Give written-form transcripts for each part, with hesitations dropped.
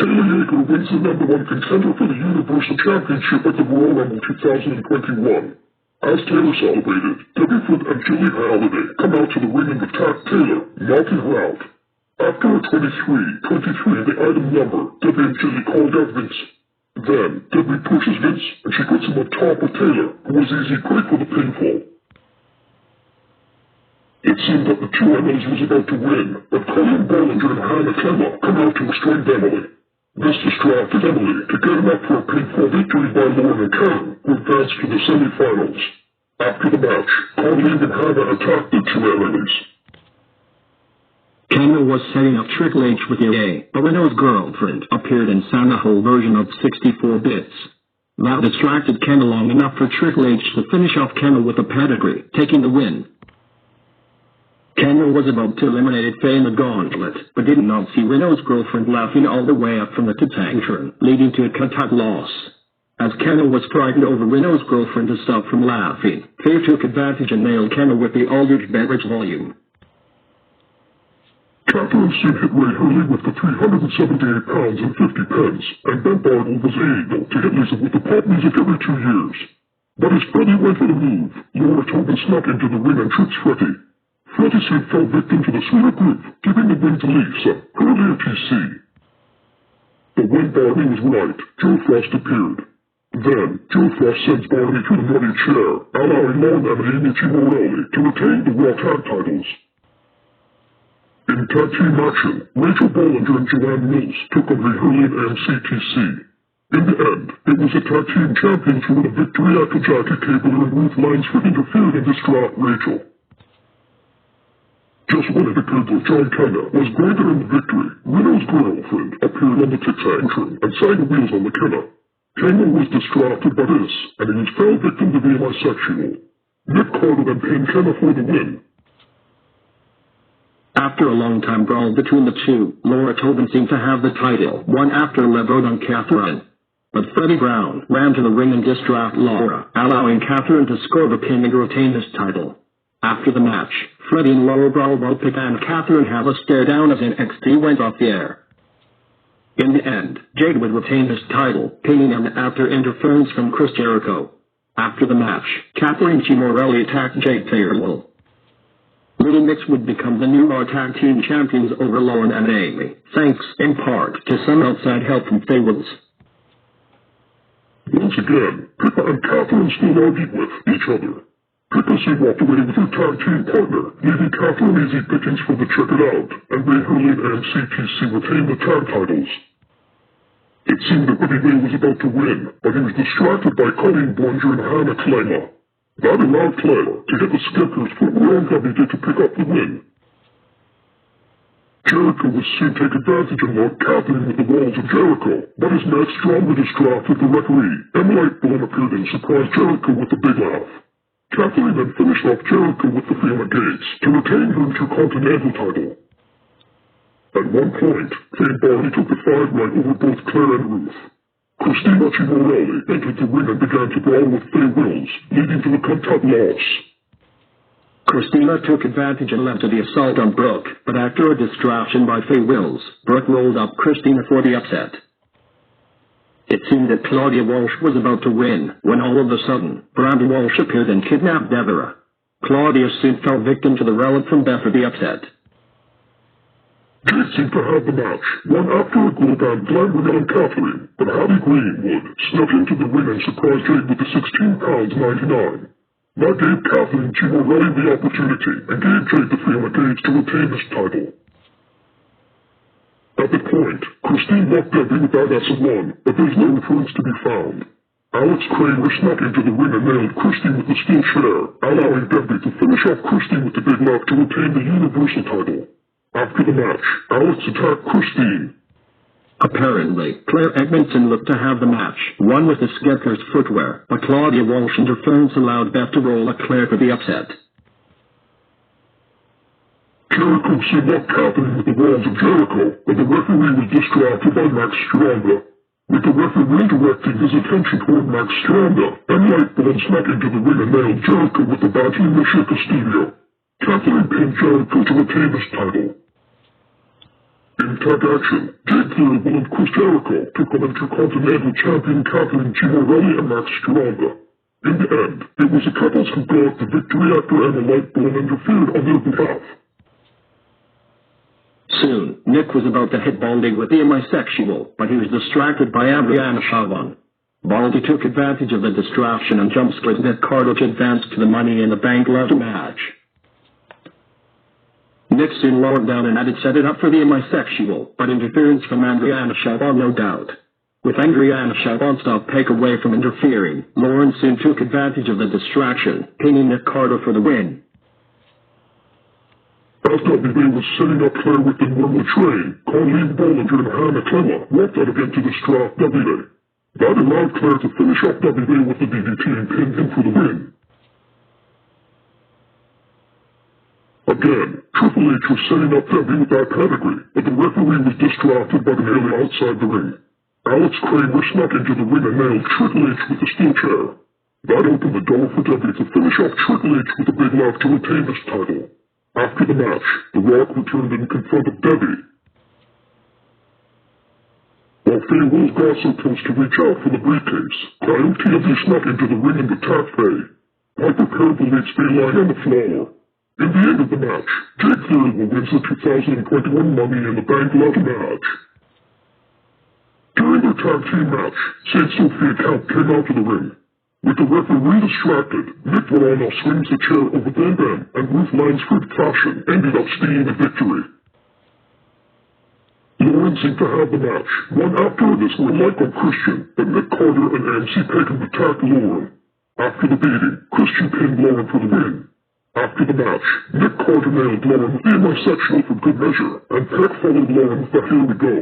Taylor Yeager wins the #1 contender for the Universal Championship at the Royal Rumble 2021. As Taylor celebrated, Debbie Foote and Julie Holiday come out to the ring and attack Taylor, knocking her out. After a 23 in the item number, Debbie and Julie called out Vince. Then, Debbie pushes Vince, and she puts him on top of Taylor, who was easy break for the pinfall. It seemed that the two Emmys was about to win, but Colleen Bollinger and Hannah Kemmer come out to restrain Emily. This distracted Emily to get him up for a pinfall victory by Lauren and Karen, who advanced to the semifinals. After the match, Colleen and Hannah attacked the two Emmys. Kendall was setting up Triple H with EA, but Reno's girlfriend appeared and sang a whole version of 64 Bits. That distracted Kendall long enough for Triple H to finish off Kendall with a pedigree, taking the win. Kendall was about to eliminate Faye in the gauntlet, but did not see Reno's girlfriend laughing all the way up from the Tatankaron, leading to a count-out loss. As Kendall was frightened over Reno's girlfriend to stop from laughing, Faye took advantage and nailed Kendall with the Aldrich beverage volume. Catherine soon hit Ray Hurley with the 378 pounds and 50 pence, and Ben Bartle was able to hit Lisa with the pop music every 2 years. But as Freddie went for the move, Laura Tobin snuck into the ring and tripped Freddie. Freddie soon fell victim to the Sweeter Groove, giving the win to Lisa, Hurley of TC. But when Barney was right, Joe Frost appeared. Then, Joe Frost sends Barney to the muddy chair, allowing Lauren and Amy Morelli to retain the Raw Tag titles. In tag team action, Rachel Bollinger and Joanne Mills took on the Hurley and CTC. In the end, it was the tag team champions who won a victory after Jackie Cable and Ruth Langsford interfered and distraught Rachel. Just when it appeared that John Cena was greater in the victory, Reno's girlfriend appeared on the Tatankaron and sang wheels on the Kenna. Cena was distracted by this, and he fell victim to being bisexual. Nick Carter then pinned Kenna for the win. After a long-time brawl between the two, Laura Tobin seemed to have the title, one after levered on Catherine. But Freddie Brown ran to the ring and distracted Laura, allowing Catherine to score the pin and retain his title. After the match, Freddie and Laura brawled while Pitt and Catherine have a stare down as NXT went off the air. In the end, Jade would retain his title, pinning him after interference from Chris Jericho. After the match, Catherine Morelli attacked Jade Fairwell. Little Mix would become the new Raw Tag Team Champions over Lauren and Amy, thanks, in part, to some outside help from Faye Wills. Once again, Pippa and Catherine still argued with each other. Pippa soon walked away with her tag team partner, leaving Catherine easy pickings for the Check It Out, and Ray Hurley and CTC retained the tag titles. It seemed that Buddy Ray was about to win, but he was distracted by Colleen Bollinger and Hannah Klemmer. That allowed Claire to hit the skipper's foot wrong how he did to pick up the win. Jericho would soon take advantage and lock Catherine with the walls of Jericho, but his match strongly distracted the referee. Emily Blunt appeared and surprised Jericho with a big laugh. Catherine then finished off Jericho with the Fiona Gates to retain her Intercontinental title. At one point, Fane Barney took the fight right over both Claire and Ruth. Christina Morelli entered the ring and began to brawl with Faye Wills, leading to the count-out loss. Christina took advantage and led to the assault on Brooke, but after a distraction by Faye Wills, Brooke rolled up Christina for the upset. It seemed that Claudia Walsh was about to win, when all of a sudden, Brandy Walsh appeared and kidnapped Deborah. Claudia soon fell victim to the relic from Beth for the upset. Jade seemed to have the match, one after a goal down Glenn Renell and Catherine, but Hattie Greenwood snuck into the ring and surprised Jade with the 16 pounds 99. That gave Catherine Morelli the opportunity and gave Jade the Fiona Gates to retain his title. At the point, Christine locked Debbie with that S1, but there's no reference to be found. Alex Kramer snuck into the ring and nailed Christine with the steel chair, allowing Debbie to finish off Christine with the big lock to retain the Universal title. After the match, Alex attacked Christine. Apparently, Claire Edmondson looked to have the match, won with the Skepler's footwear, but Claudia Walsh interference allowed Beth to roll at Claire for the upset. Jericho soon locked Catherine with the walls of Jericho, but the referee was distracted by Max Stranda. With the referee directing his attention toward Max Stranda, and Lightbone snuck into the ring and nailed Jericho with the Battle Mission Castillo. Catherine pinned Jericho to retain his title. In tag action, Jake Theory and Chris Jericho took on Intercontinental Champion Catherine G. Morelli and Max Stranda. In the end, it was the couples who got the victory after Emma Lightbone interfered on their behalf. Soon, Nick was about to hit Baldy with the bisexual, but he was distracted by Adriana Chavon. Baldy took advantage of the distraction and jump-split Nick Carter to advance to the Money in the Bank ladder match. Nick soon lowered down and had it set it up for the bisexual, but interference from Adriana Chavon no doubt. With Adriana Chavon's pick away from interfering, Lauren soon took advantage of the distraction, pinning Nick Carter for the win. As WB was setting up Claire within Wormwood Train, Colleen Bollinger and Hannah Clemma walked out again to distract WB. That allowed Claire to finish off WB with the DDT and pin him for the win. Again, Triple H was setting up WB with that pedigree, but the referee was distracted by the nail outside the ring. Alex Kramer snuck into the ring and nailed Triple H with a steel chair. That opened the door for WB to finish off Triple H with a big laugh to retain his title. After the match, The Rock returned and confronted Debbie. While Faye Wills got so close to reach out for the briefcase, Coyote TLC snuck into the ring and attacked Faye. Piper carefully leads Faye lying on the floor. In the end of the match, Jake Theory wins the 2021 Money in the Bank ladder match. During their tag team match, St. Sophia Count came out to the ring. With the referee distracted, Nick Morano swings the chair over Bam Bam, and Ruth Langsford fashion ended up stealing the victory. Lauren seemed to have the match. One after this were Michael Christian, but Nick Carter and MC Payton attacked Lauren. After the beating, Christian pinned Lauren for the win. After the match, Nick Carter nailed Lauren with the bisexual for good measure, and Peck followed Lauren with the Here We Go.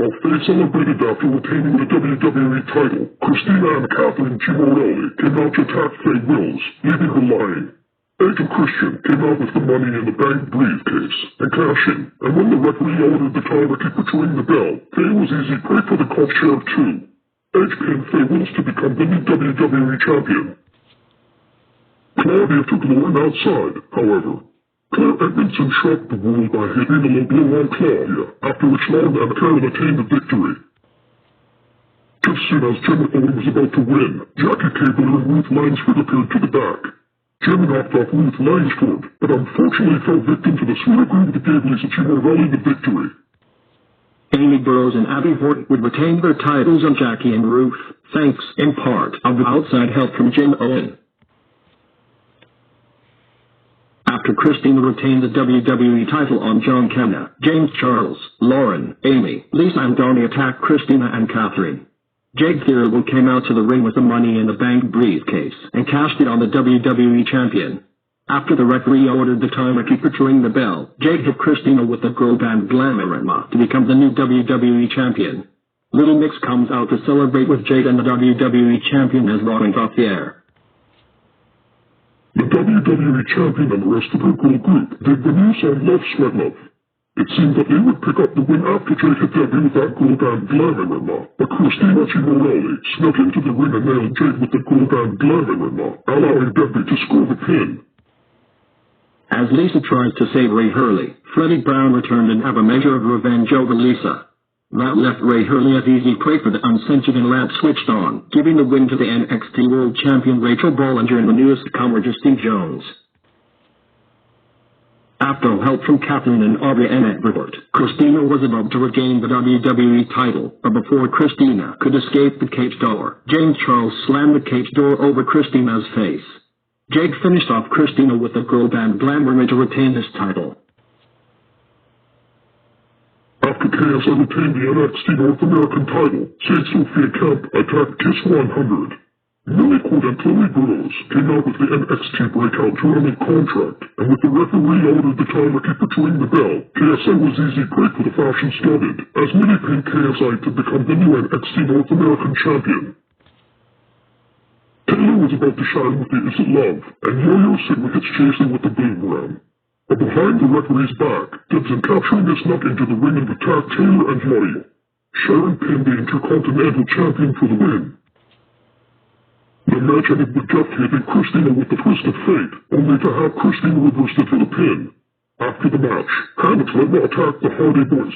While Faye celebrated after retaining the WWE title, Christina and Catherine G. Morelli came out to attack Faye Wills, leaving her lying. Edge and Christian came out with the Money in the Bank briefcase and cash in, and when the referee ordered the timer to keep ring the bell, Faye was easy prey for the cough sheriff too. Edge pinned Faye Wills to become the new WWE champion. Claudia took Lauren outside, however. Claire Edmondson shocked the world by hitting a low blow on Claudia, after which Lauren and Karen attained the victory. Just soon as Jimmy Owen was about to win, Jackie Cable and Ruth Langsford appeared to the back. Jimmy knocked off Ruth Langsford, but unfortunately fell victim to the sweet agree with the Gables and she rallied the victory. Amy Burroughs and Abby Horton would retain their titles on Jackie and Ruth, thanks, in part, of the outside help from Jim Owen. After Christina retained the WWE title on John Cena, James Charles, Lauren, Amy, Lisa and Donnie attacked Christina and Catherine. Jake Theory came out to the ring with the Money in the Bank briefcase and cashed it on the WWE champion. After the referee ordered the timer keeper to ring the bell, Jake hit Christina with the girl band Glamorama to become the new WWE champion. Little Mix comes out to celebrate with Jake and the WWE champion as Raw went off the air. The WWE champion and the rest of her girl group did the news on Love Sweat Love. It seemed that they would pick up the win after Jake hit Debbie with that girl band Glamorama, but Christina G. Morelli snuck into the ring and nailed Jake with the girl band Glamorama, allowing Debbie to score the pin. As Lisa tries to save Ray Hurley, Freddie Brown returned and have a measure of revenge over Lisa. That left Ray Hurley as easy prey for the uncensored and lamp switched on, giving the win to the NXT World Champion Rachel Bollinger and the newest comer Justine Jones. After help from Catherine and Aubrey Annette Rivert, Christina was about to regain the WWE title, but before Christina could escape the cage door, James Charles slammed the cage door over Christina's face. Jake finished off Christina with the girl band Glamorama to retain his title. After KSI retained the NXT North American title, St. Sophia Kemp attacked Kiss 100. Millie Cord and Chloe Burroughs came out with the NXT Breakout Tournament contract, and with the referee ordered the timer keeper to ring the bell, KSI was easy prey for the fashion started, as Millie pinned KSI to become the new NXT North American champion. Taylor was about to shine with the Is It Love, and Yo-Yo Sid hits chasing with the boomerang. But behind the referee's back, Gibson capturing this snuck into the ring and attacked Taylor and Yo-Yo. Sharon pinned the Intercontinental Champion for the win. The match ended with Jeff hitting Christina with the Twist of Fate, only to have Christina reversed it for the pin. After the match, Hamilton attacked the Hardy Boys.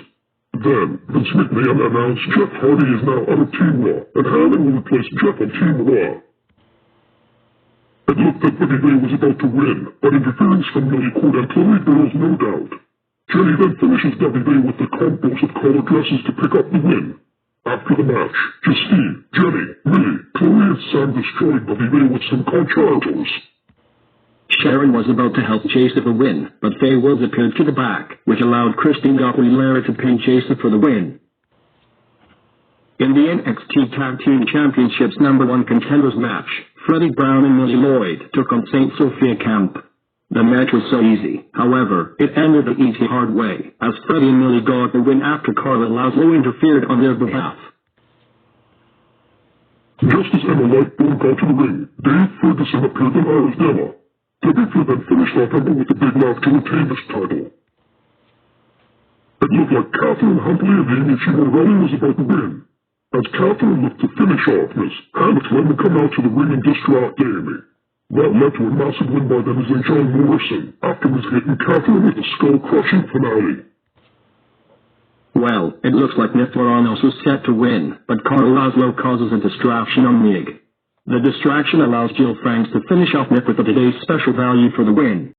Then, Vince McMahon announced Jeff Hardy is now out of Team Raw, and Heyman will replace Jeff on Team Raw. It looked like Buddy Ray was about to win, but interference from Millie Court and Chloe Girls no doubt. Jenny then finishes Buddy Ray with the combos of color dresses to pick up the win. After the match, Justine, Jenny, Millie, Chloe, and Sam destroyed Buddy Ray with some concertos. Sharon was about to help Jason win, but Faye Wills appeared to the back, which allowed Christine Aguilera to pin Jason for the win. In the NXT Tag Team Championships #1 Contenders match, Freddie Brown and Millie Lloyd took on St. Sophia Camp. The match was so easy, however, it ended the easy hard way, as Freddie and Millie got the win after Carla Laszlo interfered on their behalf. Just as Emma Lightbone got to the ring, Dave Ferguson appeared in Arizona. Debbie then finished off Emma with a big laugh to retain this title. It looked like Catherine Huntley and Amy Chimarelli was about to win. As Catherine looked to finish off Miss Hamilton would come out to the ring and distract Amy. That led to a massive win by them as John Morrison, afterwards hitting Catherine with a skull-crushing finale. Well, it looks like Nick Laranos was set to win, but Carl Laszlo causes a distraction on Mig. The distraction allows Jill Franks to finish off Nick with today's special value for the win.